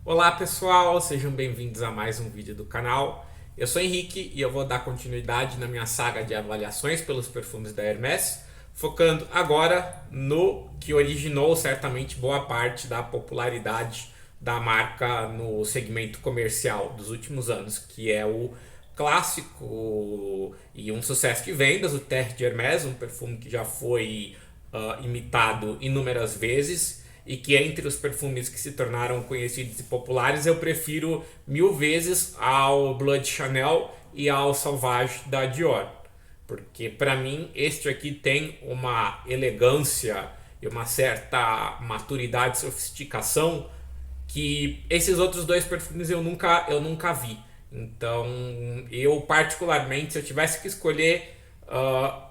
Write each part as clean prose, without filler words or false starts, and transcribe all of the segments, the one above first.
Olá pessoal, sejam bem-vindos a mais um vídeo do canal. Eu sou Henrique e eu vou dar continuidade na minha saga de avaliações pelos perfumes da Hermès, focando agora no que originou certamente boa parte da popularidade da marca no segmento comercial dos últimos anos, que é o clássico e um sucesso de vendas, o Terre de Hermès, um perfume que já foi imitado inúmeras vezes e que entre os perfumes que se tornaram conhecidos e populares eu prefiro mil vezes ao Blood Chanel e ao Sauvage da Dior, porque para mim este aqui tem uma elegância e uma certa maturidade e sofisticação que esses outros dois perfumes eu nunca vi. Então, eu particularmente, se eu tivesse que escolher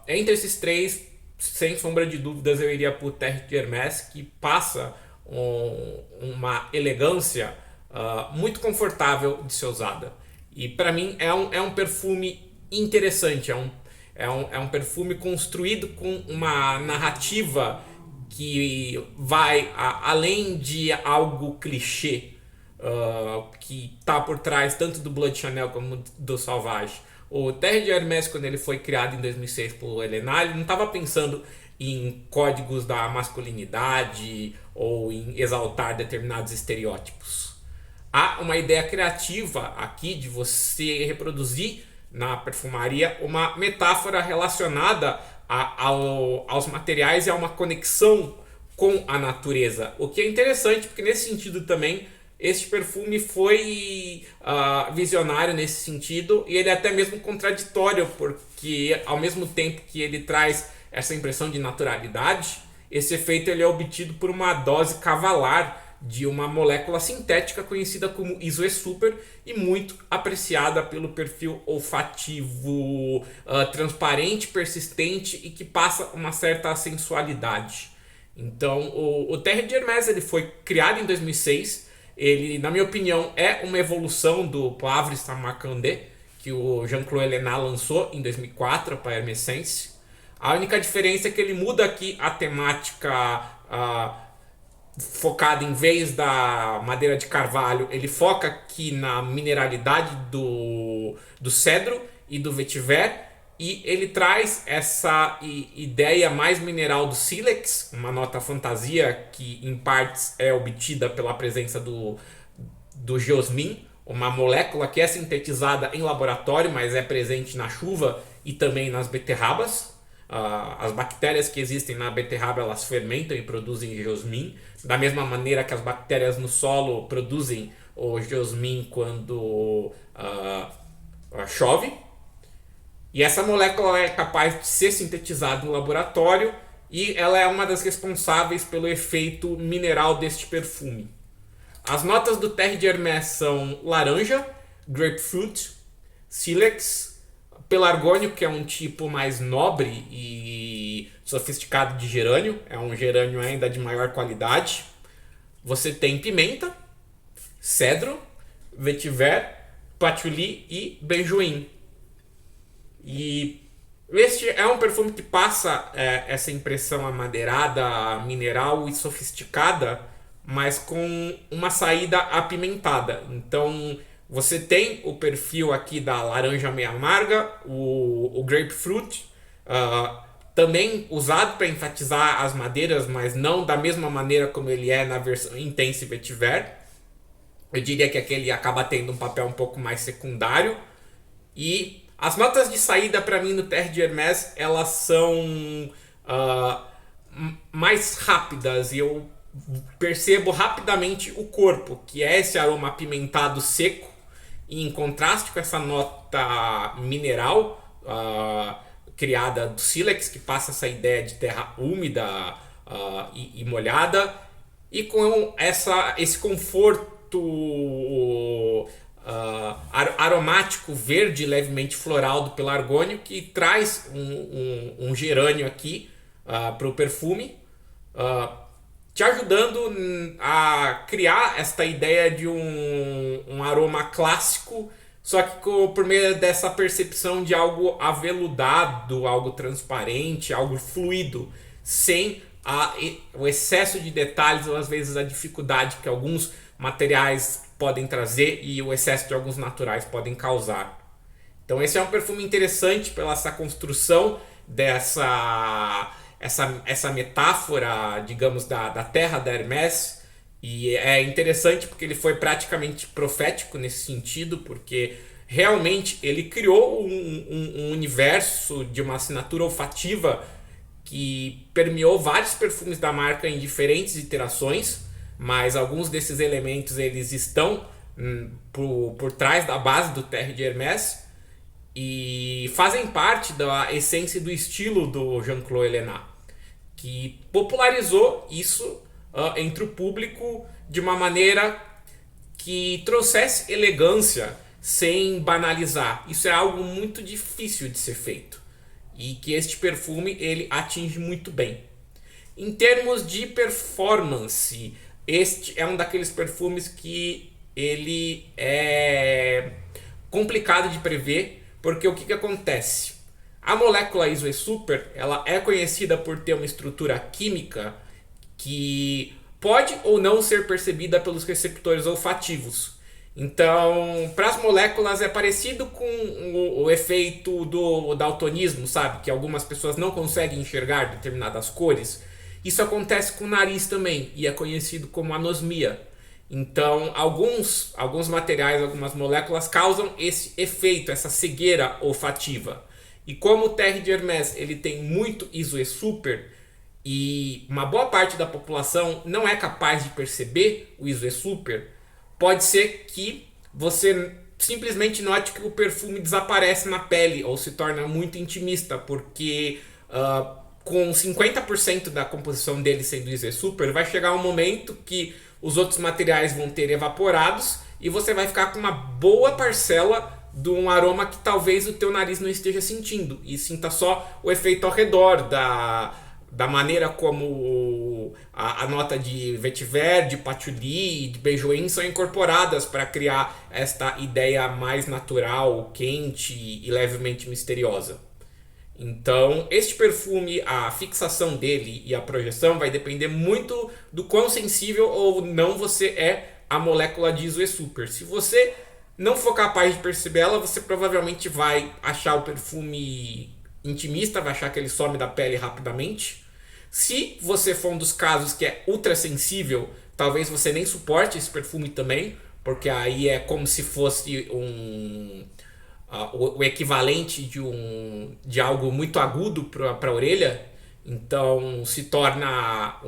entre esses três, sem sombra de dúvidas, eu iria pro Terre de Hermès, que passa uma elegância muito confortável de ser usada. E para mim é um perfume interessante, é um perfume construído com uma narrativa que vai além de algo clichê que está por trás tanto do Blood Chanel como do Sauvage. O Terre de Hermès, quando ele foi criado em 2006 por Helena, ele não estava pensando em códigos da masculinidade ou em exaltar determinados estereótipos. Há uma ideia criativa aqui de você reproduzir na perfumaria uma metáfora relacionada aos materiais e a uma conexão com a natureza. O que é interessante, porque nesse sentido também este perfume foi visionário nesse sentido e ele é até mesmo contraditório, porque ao mesmo tempo que ele traz essa impressão de naturalidade, esse efeito ele é obtido por uma dose cavalar de uma molécula sintética conhecida como isoesuper e muito apreciada pelo perfil olfativo transparente, persistente e que passa uma certa sensualidade. Então, o Terre de Hermès ele foi criado em 2006. Ele, na minha opinião, é uma evolução do Poivre Samarcandais, que o Jean-Claude Ellena lançou em 2004 para a Hermès Sense. A única diferença é que ele muda aqui a temática focada, em vez da madeira de carvalho, ele foca aqui na mineralidade do cedro e do vetiver. E ele traz essa ideia mais mineral do sílex, uma nota fantasia que em partes é obtida pela presença do geosmin, uma molécula que é sintetizada em laboratório, mas é presente na chuva e também nas beterrabas. As bactérias que existem na beterraba elas fermentam e produzem geosmin, da mesma maneira que as bactérias no solo produzem o geosmin quando chove. E essa molécula é capaz de ser sintetizada no laboratório e ela é uma das responsáveis pelo efeito mineral deste perfume. As notas do Terre de Hermès são laranja, grapefruit, sílex, pelargônio, que é um tipo mais nobre e sofisticado de gerânio, é um gerânio ainda de maior qualidade. Você tem pimenta, cedro, vetiver, patchouli e benjoim. E este é um perfume que passa essa impressão amadeirada, mineral e sofisticada, mas com uma saída apimentada. Então você tem o perfil aqui da laranja meio amarga, o grapefruit, também usado para enfatizar as madeiras, mas não da mesma maneira como ele é na versão Intense Vetiver. Eu diria que aquele acaba tendo um papel um pouco mais secundário. E as notas de saída para mim no Terre de Hermès elas são mais rápidas e eu percebo rapidamente o corpo, que é esse aroma apimentado seco, e em contraste com essa nota mineral criada do sílex, que passa essa ideia de terra úmida e molhada, e com esse conforto aromático verde levemente floral do pelargônio, que traz um gerânio aqui para o perfume, te ajudando a criar esta ideia de um aroma clássico, só que por meio dessa percepção de algo aveludado, algo transparente, algo fluido, sem o excesso de detalhes ou às vezes a dificuldade que alguns materiais podem trazer e o excesso de alguns naturais podem causar. Então esse é um perfume interessante pela essa construção essa metáfora, digamos, da terra da Hermès. E é interessante porque ele foi praticamente profético nesse sentido, porque realmente ele criou um universo de uma assinatura olfativa que permeou vários perfumes da marca em diferentes iterações, mas alguns desses elementos eles estão por trás da base do Terre de Hermès e fazem parte da essência do estilo do Jean-Claude Ellena, que popularizou isso entre o público de uma maneira que trouxesse elegância sem banalizar. Isso é algo muito difícil de ser feito e que este perfume ele atinge muito bem. Em termos de performance, este é um daqueles perfumes que ele é complicado de prever, porque o que acontece? A molécula Isoe Super ela é conhecida por ter uma estrutura química que pode ou não ser percebida pelos receptores olfativos. Então, para as moléculas é parecido com o efeito do daltonismo, sabe? Que algumas pessoas não conseguem enxergar determinadas cores. Isso acontece com o nariz também e é conhecido como anosmia. Então, alguns materiais, algumas moléculas causam esse efeito, essa cegueira olfativa. E como o Terre de Hermès ele tem muito Isoe Super e uma boa parte da população não é capaz de perceber o Isoe Super, pode ser que você simplesmente note que o perfume desaparece na pele ou se torna muito intimista, porque com 50% da composição dele sendo Isoe Super, vai chegar um momento que os outros materiais vão ter evaporados e você vai ficar com uma boa parcela de um aroma que talvez o teu nariz não esteja sentindo e sinta só o efeito ao redor da maneira como a nota de vetiver, de patchouli e de benjoim são incorporadas para criar esta ideia mais natural, quente e levemente misteriosa. Então, este perfume, a fixação dele e a projeção vai depender muito do quão sensível ou não você é à molécula de Isoe Super. Se você não for capaz de perceber ela, você provavelmente vai achar o perfume intimista, vai achar que ele some da pele rapidamente. Se você for um dos casos que é ultra sensível, talvez você nem suporte esse perfume também, porque aí é como se fosse o equivalente de algo muito agudo para a orelha. Então se torna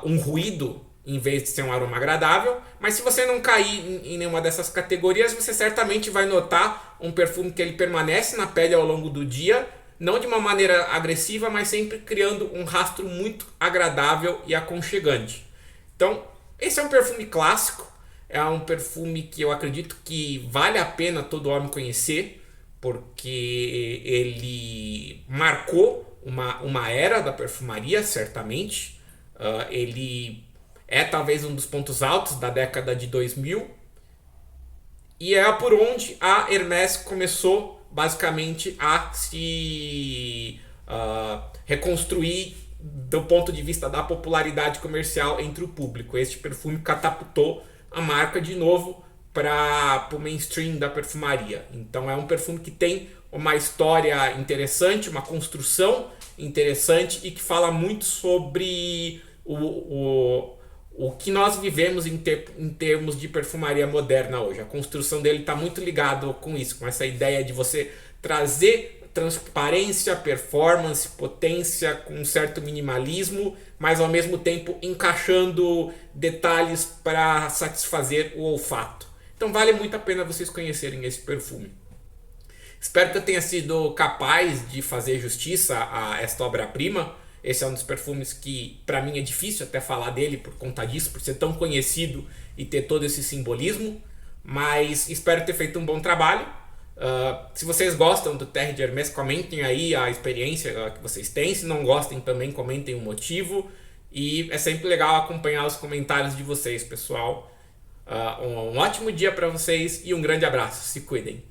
um ruído em vez de ser um aroma agradável. Mas se você não cair em nenhuma dessas categorias, você certamente vai notar um perfume que ele permanece na pele ao longo do dia, não de uma maneira agressiva, mas sempre criando um rastro muito agradável e aconchegante. Então, esse é um perfume clássico, é um perfume que eu acredito que vale a pena todo homem conhecer, porque ele marcou uma era da perfumaria, certamente. Ele é talvez um dos pontos altos da década de 2000 e é por onde a Hermès começou basicamente a se reconstruir do ponto de vista da popularidade comercial entre o público. Este perfume catapultou a marca de novo para o mainstream da perfumaria. Então é um perfume que tem uma história interessante, uma construção interessante e que fala muito sobre o que nós vivemos em termos de perfumaria moderna hoje. A construção dele está muito ligado com isso, com essa ideia de você trazer transparência, performance, potência com um certo minimalismo, mas ao mesmo tempo encaixando detalhes para satisfazer o olfato. Então vale muito a pena vocês conhecerem esse perfume. Espero que eu tenha sido capaz de fazer justiça a esta obra-prima. Esse é um dos perfumes que para mim é difícil até falar dele por conta disso, por ser tão conhecido e ter todo esse simbolismo, mas espero ter feito um bom trabalho. Se vocês gostam do Terre de Hermès, comentem aí a experiência que vocês têm. Se não gostem também, comentem o motivo. E é sempre legal acompanhar os comentários de vocês, pessoal. Um ótimo dia para vocês e um grande abraço. Se cuidem.